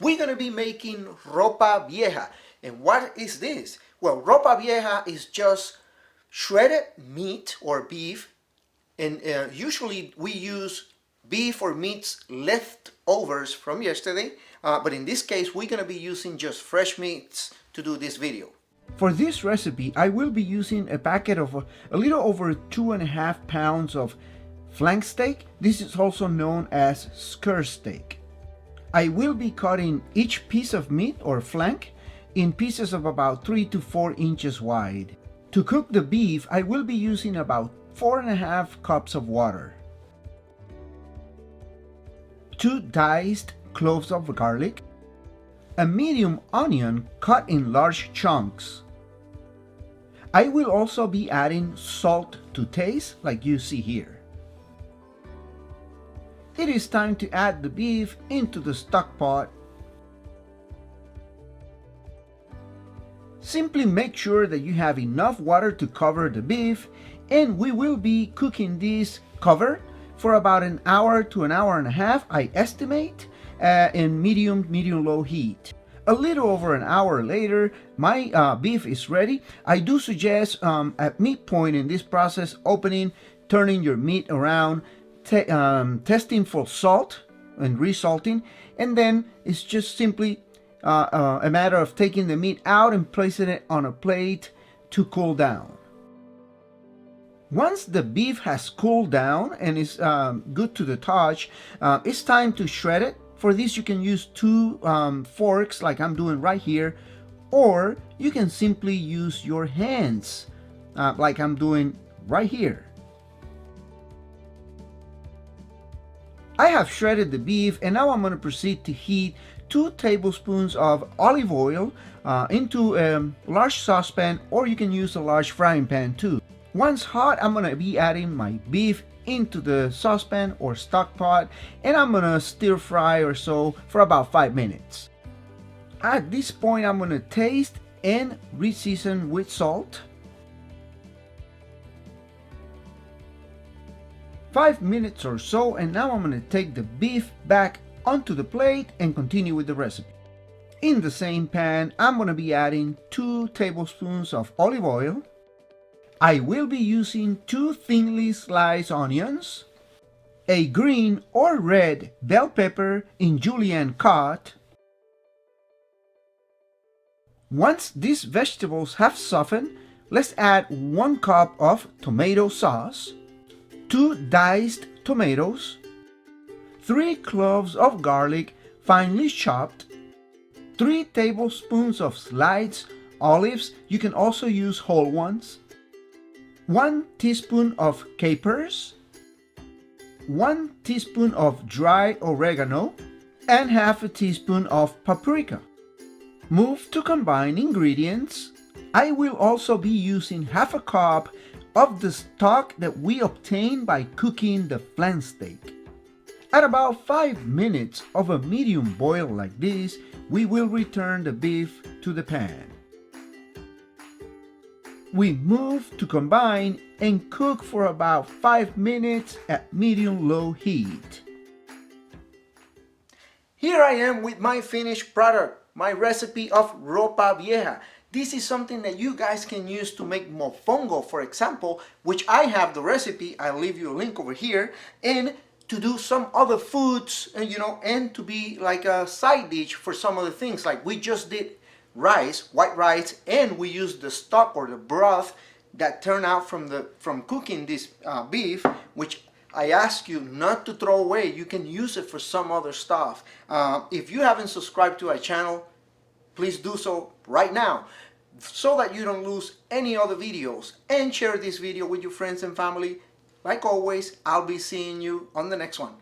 We're going to be making Ropa Vieja. And what is this? Well, Ropa Vieja is just shredded meat or beef. And usually we use beef or meats leftovers from yesterday. But in this case, we're going to be using just fresh meats to do this video. For this recipe, I will be using a packet of a little over 2.5 pounds of flank steak. This is also known as skirt steak. I will be cutting each piece of meat or flank in pieces of about 3 to 4 inches wide. To cook the beef, I will be using about 4.5 cups of water, 2 diced cloves of garlic, a medium onion cut in large chunks. I will also be adding salt to taste, like you see here. It is time to add the beef into the stock pot. Simply make sure that you have enough water to cover the beef, and we will be cooking this covered for about an hour to an hour and a half, I estimate, in medium-low heat. A little over an hour later, my beef is ready. I do suggest at midpoint in this process, opening, turning your meat around, testing for salt and resalting, and then it's just simply a matter of taking the meat out and placing it on a plate to cool down. Once the beef has cooled down and is good to the touch, it's time to shred it. For this, you can use 2 forks like I'm doing right here, or you can simply use your hands like I'm doing right here. I have shredded the beef, and now I'm going to proceed to heat 2 tablespoons of olive oil into a large saucepan, or you can use a large frying pan too. Once hot, I'm going to be adding my beef into the saucepan or stock pot, and I'm going to stir fry or so for about 5 minutes. At this point, I'm going to taste and re-season with salt. 5 minutes or so, and now I'm going to take the beef back onto the plate and continue with the recipe. In the same pan, I'm going to be adding 2 tablespoons of olive oil. I will be using 2 thinly sliced onions, a green or red bell pepper in julienne cut. Once these vegetables have softened, let's add 1 cup of tomato sauce, 2 diced tomatoes, 3 cloves of garlic finely chopped, 3 tablespoons of sliced olives, you can also use whole ones, 1 teaspoon of capers, 1 teaspoon of dry oregano, and half a teaspoon of paprika. Move to combine ingredients. I will also be using half a cup of the stock that we obtained by cooking the flank steak. At about 5 minutes of a medium boil like this, we will return the beef to the pan. We move to combine and cook for about 5 minutes at medium-low heat. Here I am with my finished product, my recipe of Ropa Vieja. This is something that you guys can use to make mofongo, for example, which I have the recipe. I'll leave you a link over here. And to do some other foods, and to be like a side dish for some other things. Like we just did rice, white rice, and we used the stock or the broth that turned out from cooking this beef, which I ask you not to throw away. You can use it for some other stuff. If you haven't subscribed to our channel, please do so right now so that you don't lose any other videos, and share this video with your friends and family. Like always, I'll be seeing you on the next one.